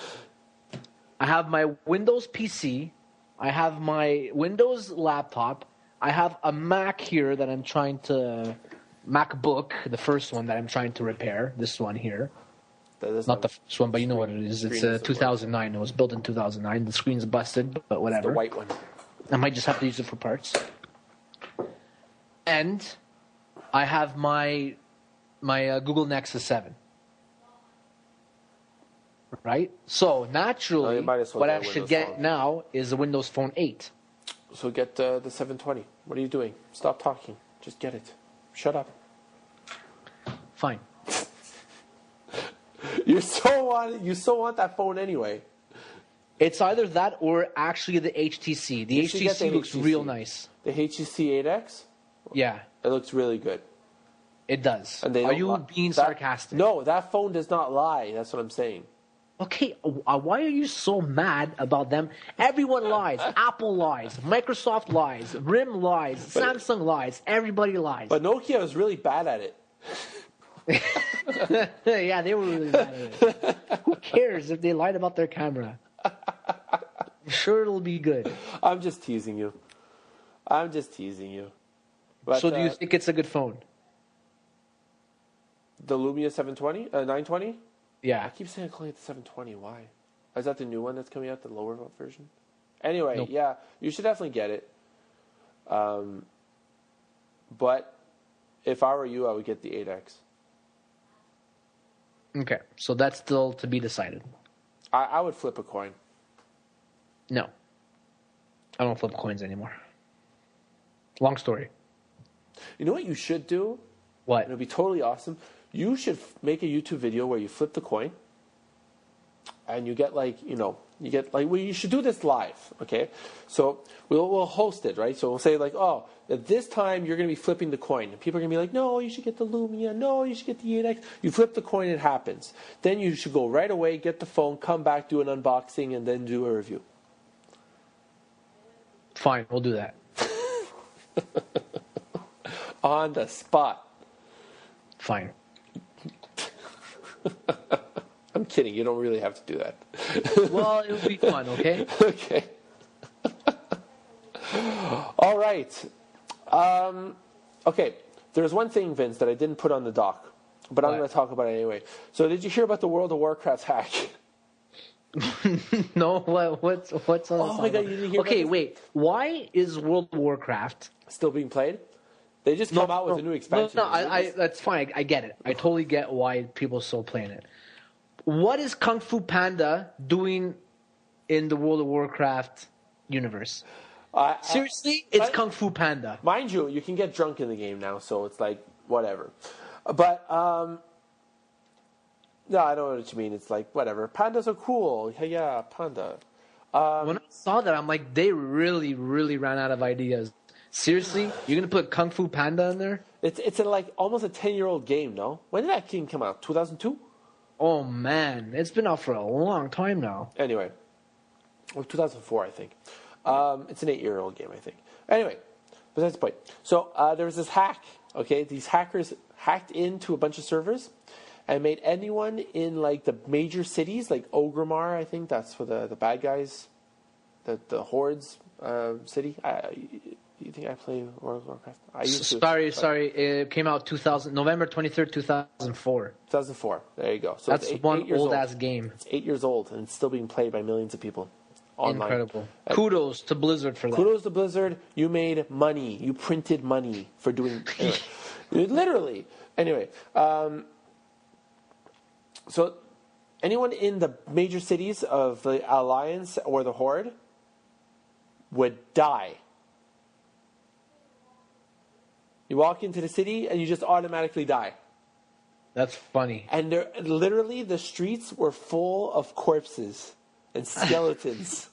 I have my Windows PC. I have my Windows laptop. I have a Mac here that I'm trying to... MacBook, the first one that I'm trying to repair. This one here. Not the first one, but you know what it is. It's a 2009. It was built in 2009. The screen's busted, but whatever. It's the white one. I might just have to use it for parts. And I have my Google Nexus 7. Right? So, naturally, what I should get now is a Windows Phone 8. So get the 720. What are you doing? Stop talking. Just get it. Shut up. Fine. You so want that phone anyway. It's either that or actually the HTC. The HTC looks real nice. The HTC 8X? Yeah. It looks really good. It does. Are you being sarcastic? No, that phone does not lie. That's what I'm saying. Okay, why are you so mad about them? Everyone lies. Apple lies. Microsoft lies. RIM lies. Samsung lies. Everybody lies. But Nokia was really bad at it. Yeah, they were really bad at it. Who cares if they lied about their camera? I'm sure it'll be good. I'm just teasing you. But, so do you think it's a good phone? The Lumia 920? Yeah. I keep saying I'm calling it the 720. Why? Is that the new one that's coming out, the lower version? Anyway, nope. Yeah, you should definitely get it. But if I were you, I would get the 8X. Okay, so that's still to be decided. I would flip a coin. No. I don't flip coins anymore. Long story. You know what you should do? What? It would be totally awesome. You should make a YouTube video where you flip the coin and you get you should do this live, okay? So we'll host it, right? So we'll say at this time you're going to be flipping the coin. And people are going to be like, no, you should get the Lumia. No, you should get the 8X. You flip the coin, it happens. Then you should go right away, get the phone, come back, do an unboxing, and then do a review. Fine, we'll do that. On the spot. Fine. I'm kidding. You don't really have to do that. Well, it would be fun, okay? Okay. All right. Okay. There's one thing, Vince, that I didn't put on the doc, but I'm going to talk about it anyway. So did you hear about the World of Warcraft hack? No. What's on the Oh, my God. You didn't hear Okay, about wait. Why is World of Warcraft still being played? They just come out with a new expansion. No, that's fine. I get it. I totally get why people are still playing it. What is Kung Fu Panda doing in the World of Warcraft universe? Seriously, it's Kung Fu Panda. Mind you, you can get drunk in the game now, so it's like, whatever. But, no, I don't know what you mean. It's like, whatever. Pandas are cool. Yeah, panda. When I saw that, I'm like, they really, really ran out of ideas. Seriously? You're going to put Kung Fu Panda in there? It's almost a 10-year-old game, no? When did that game come out? 2002? Oh, man. It's been out for a long time now. Anyway. Well, 2004, I think. It's an 8-year-old game, I think. Anyway, besides the point. So there was this hack. Okay, these hackers hacked into a bunch of servers and made anyone in like the major cities, like Orgrimmar, I think that's for the bad guys, the hordes city. You think I play World of Warcraft? I used to. Sorry. It came out November 23rd, 2004. 2004. There you go. So that's one old-ass game. It's 8 years old, and it's still being played by millions of people online. Incredible. Kudos to Blizzard for that. Kudos to Blizzard. You made money. You printed money for doing... literally. Anyway. So anyone in the major cities of the Alliance or the Horde would die. You walk into the city and you just automatically die. That's funny. And literally the streets were full of corpses and skeletons.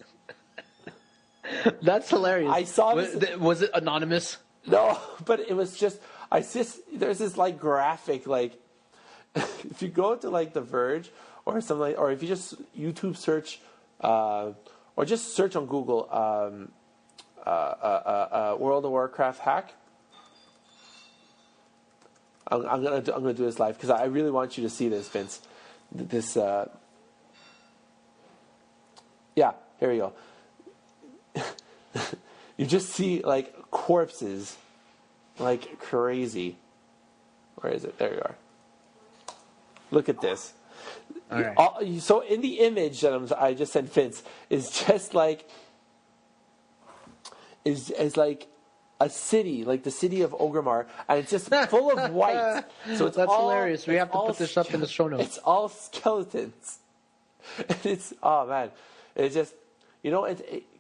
That's hilarious. I saw this. Was it anonymous? No, but it was just. There's this like graphic like. If you go to like The Verge or something, like, or if you just YouTube search, or just search on Google, World of Warcraft hack. I'm gonna do this live because I really want you to see this, Vince. This, yeah, here we go. You just see like corpses, like crazy. Where is it? There you are. Look at this. All right. So in the image that I just sent Vince is just like is like a city, like the city of Orgrimmar, and it's just full of white. So it's that's hilarious. We have to put this up in the show notes. It's all skeletons. And it's man, it's just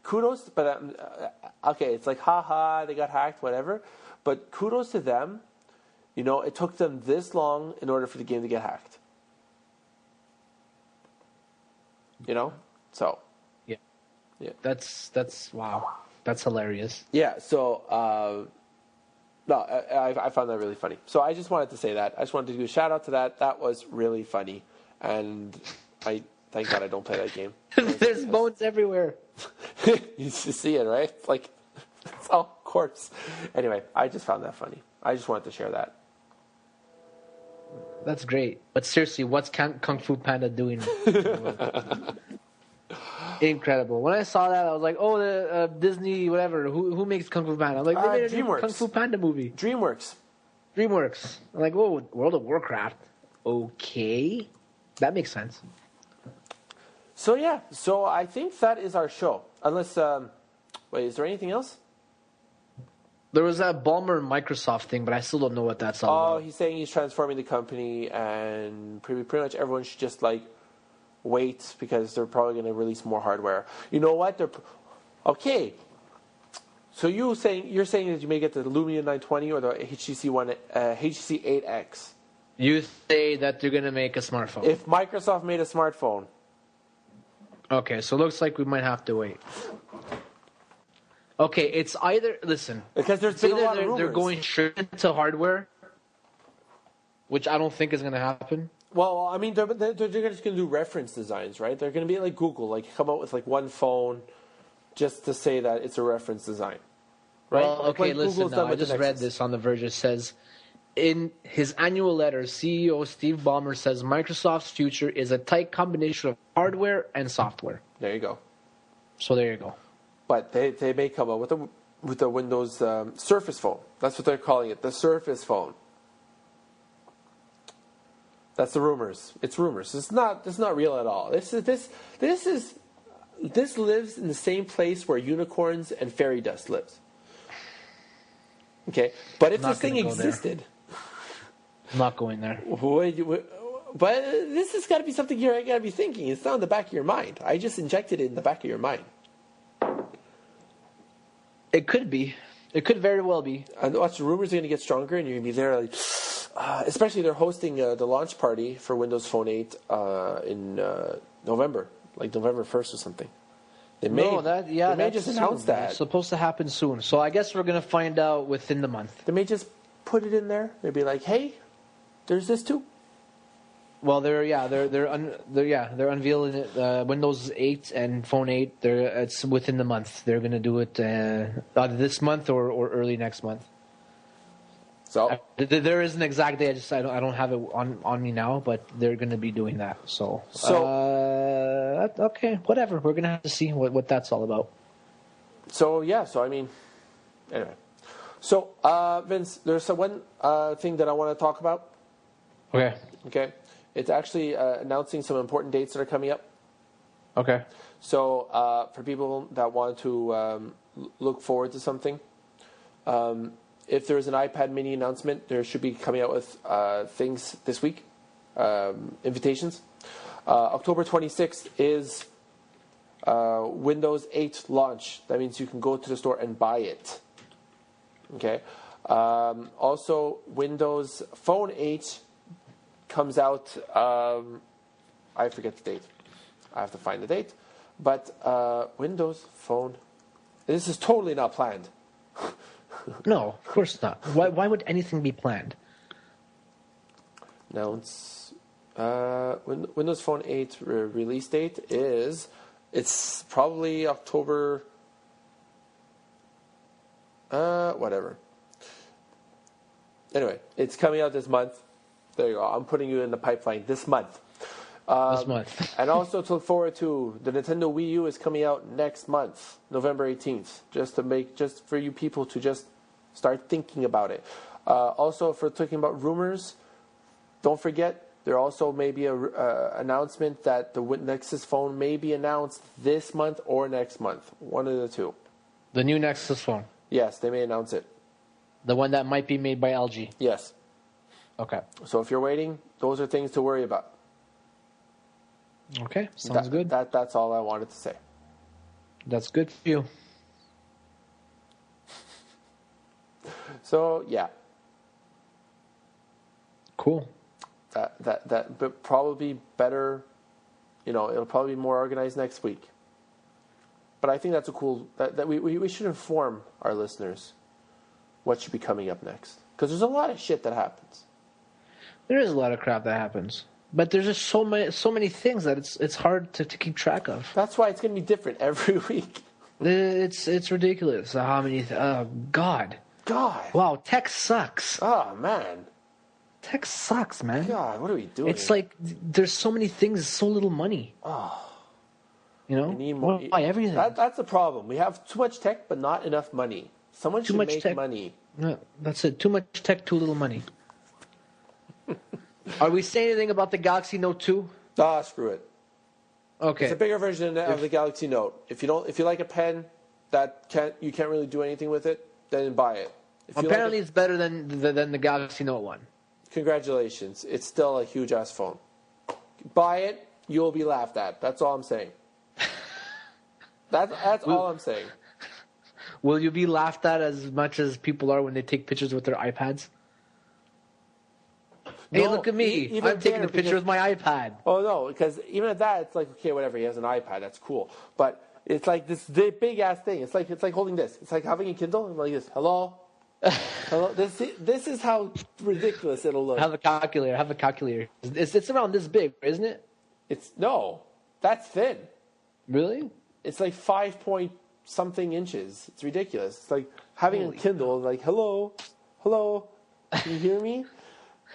kudos. But okay, it's like haha, they got hacked, whatever. But kudos to them. It took them this long in order for the game to get hacked. So. Yeah. That's wow. That's hilarious. Yeah. So, no, I found that really funny. So I just wanted to say that. I just wanted to do a shout out to that. That was really funny, and thank God I don't play that game. There's bones everywhere. You see it, right? It's like it's all corpse. Anyway, I just found that funny. I just wanted to share that. That's great. But seriously, what's Kung Fu Panda doing? Incredible. When I saw that, I was like, oh, the Disney, whatever. Who makes Kung Fu Panda? I'm like, they made a new Kung Fu Panda movie. DreamWorks. I'm like, whoa, World of Warcraft. Okay. That makes sense. So, yeah. So, I think that is our show. Unless, wait, is there anything else? There was that Ballmer Microsoft thing, but I still don't know what that's all about. He's saying he's transforming the company, and pretty much everyone should just, wait, because they're probably going to release more hardware. You know what? Okay. So you're saying that you may get the Lumia 920 or the HTC 8X. You say that they're going to make a smartphone. If Microsoft made a smartphone. Okay, so it looks like we might have to wait. Okay, it's either... Listen. Because there's been a lot of rumors. They're going straight into hardware, which I don't think is going to happen. Well, I mean, they're just going to do reference designs, right? They're going to be like Google, come out with one phone just to say that it's a reference design, right? Well, okay, listen now. I just read this on The Verge. It says, in his annual letter, CEO Steve Ballmer says Microsoft's future is a tight combination of hardware and software. There you go. So there you go. But they may come out with the Windows Surface phone. That's what they're calling it, the Surface phone. That's the rumors. It's rumors. It's not real at all. This lives in the same place where unicorns and fairy dust lives. Okay, but if this thing existed, I'm not going there. But this has got to be something you got to be thinking. It's not in the back of your mind. I just injected it in the back of your mind. It could be. It could very well be. And watch, the rumors are going to get stronger, and you're going to be there especially they're hosting the launch party for Windows Phone 8 in November, November 1st or something. They may just announce that. It's supposed to happen soon. So I guess we're going to find out within the month. They may just put it in there. They'd be like, hey, there's this too. Well, they're unveiling it. Windows 8 and Phone 8. It's within the month. They're gonna do it either this month or early next month. So there is an exact date. I don't have it on me now, but they're gonna be doing that. So okay, whatever. We're gonna have to see what that's all about. So I mean, anyway. So Vince, there's one thing that I want to talk about. Okay. It's actually announcing some important dates that are coming up. Okay. So for people that want to look forward to something, if there's an iPad mini announcement, there should be coming out with things this week, invitations. October 26th is Windows 8 launch. That means you can go to the store and buy it. Okay. Also, Windows Phone 8 comes out, I forget the date. I have to find the date. But Windows Phone, this is totally not planned. No, of course not. Why would anything be planned? Now, it's, Windows Phone 8 release date it's probably October, whatever. Anyway, it's coming out this month. There you go. I'm putting you in the pipeline this month. This month. And also to look forward to, the Nintendo Wii U is coming out next month, November 18th, just for you people to just start thinking about it. Also, if we're talking about rumors, don't forget, there also may be an announcement that the Nexus phone may be announced this month or next month. One of the two. The new Nexus phone. Yes, they may announce it. The one that might be made by LG. Yes. Okay. So if you're waiting, those are things to worry about. Okay, sounds good. That's all I wanted to say. That's good for you. So yeah. Cool. But probably better. It'll probably be more organized next week. But I think that's a cool that we should inform our listeners what should be coming up next, because there's a lot of shit that happens. There is a lot of crap that happens. But there's just so many things that it's hard to keep track of. That's why it's going to be different every week. It's ridiculous how many. God. Wow, tech sucks. Oh man. Tech sucks, man. God, what are we doing? It's like there's so many things, so little money. Oh. We need more. Why everything? That's the problem. We have too much tech, but not enough money. Someone should make money. No, that's it. Too much tech, too little money. Are we saying anything about the Galaxy Note 2? Ah, screw it. Okay. It's a bigger version of the Galaxy Note. If you like a pen you can't really do anything with it, then buy it. Apparently, it's better than the Galaxy Note 1. Congratulations. It's still a huge ass phone. Buy it, you'll be laughed at. That's all I'm saying. That's all I'm saying. Will you be laughed at as much as people are when they take pictures with their iPads? Hey, No, look at me. I'm taking a picture with my iPad. Oh, no, because even at that, it's like, okay, whatever, he has an iPad, that's cool. But it's like this big-ass thing. It's like holding this. It's like having a Kindle, and like this, hello? Hello? This is how ridiculous it'll look. Have a calculator. It's around this big, isn't it? No, that's thin. Really? It's like 5-point-something inches. It's ridiculous. It's like having a Kindle, like, hello? Can you hear me?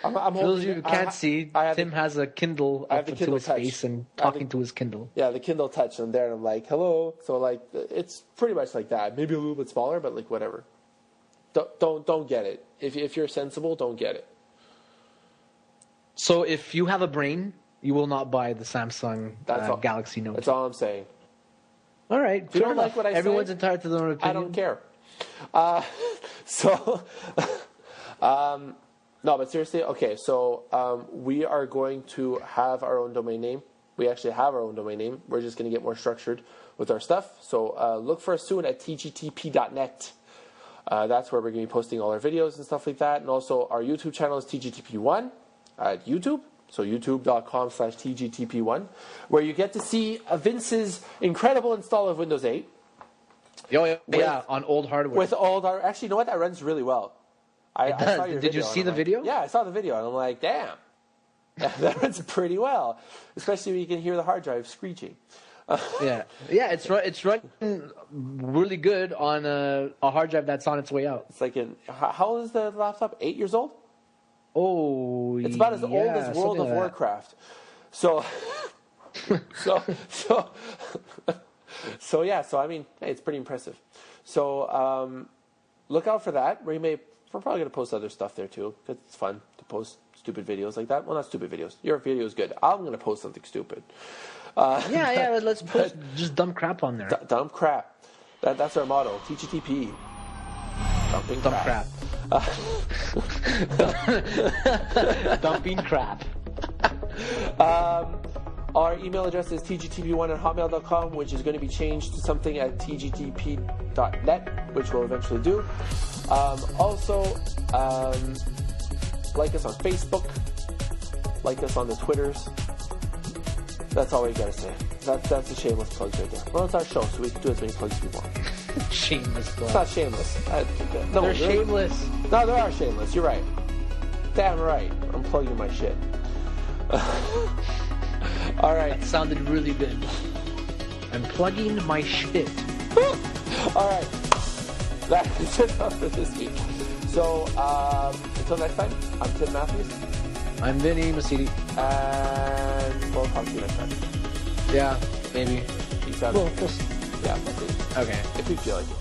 For those of you who can't see, Tim has a Kindle up to his face and talking to his Kindle. Yeah, the Kindle Touch, and there, and I'm like, hello. So, like, it's pretty much like that. Maybe a little bit smaller, but, like, whatever. Don't get it. If you're sensible, don't get it. So, if you have a brain, you will not buy the Samsung Galaxy Note. That's all I'm saying. All right. If you don't like what I say, everyone's entitled to their own opinion. I don't care. No, but seriously, okay, so we are going to have our own domain name. We actually have our own domain name. We're just going to get more structured with our stuff. So look for us soon at tgtp.net. That's where we're going to be posting all our videos and stuff like that. And also our YouTube channel is TGTP1 at YouTube. So youtube.com/TGTP1, where you get to see Vince's incredible install of Windows 8. On old hardware. With old hardware. Actually, you know what? That runs really well. I saw your Did you see the video? Yeah, I saw the video, and I'm like, damn. That runs pretty well, especially when you can hear the hard drive screeching. Yeah, it's running really good on a hard drive that's on its way out. It's like how old is the laptop? 8 years old? Oh, it's about as old as World of Warcraft. So, so yeah. So I mean, hey, it's pretty impressive. So look out for that. We're probably gonna post other stuff there too, because it's fun to post stupid videos like that. Well, not stupid videos. Your video is good. I'm gonna post something stupid. Let's post just dumb crap on there. Dumb crap. That's our motto. TGTP. Dumping crap. Dumping crap. Our email address is tgtp1@hotmail.com, which is going to be changed to something at tgtp.net, which we'll eventually do. Also, like us on Facebook, like us on the Twitters. That's all we gotta say. That's a shameless plug right there. Well, it's our show, so we can do as many plugs as we want. Shameless plug. It's not shameless. They're shameless. No, they are shameless. You're right. Damn right. I'm plugging my shit. All right. That sounded really good. I'm plugging my shit. All right. That's it for this week. So, until next time, I'm Tim Matthews. I'm Vinny Masidi. And we'll talk to you next time. Yeah, maybe. Peace out. Well, Yeah, we'll see. Okay. If we feel like it.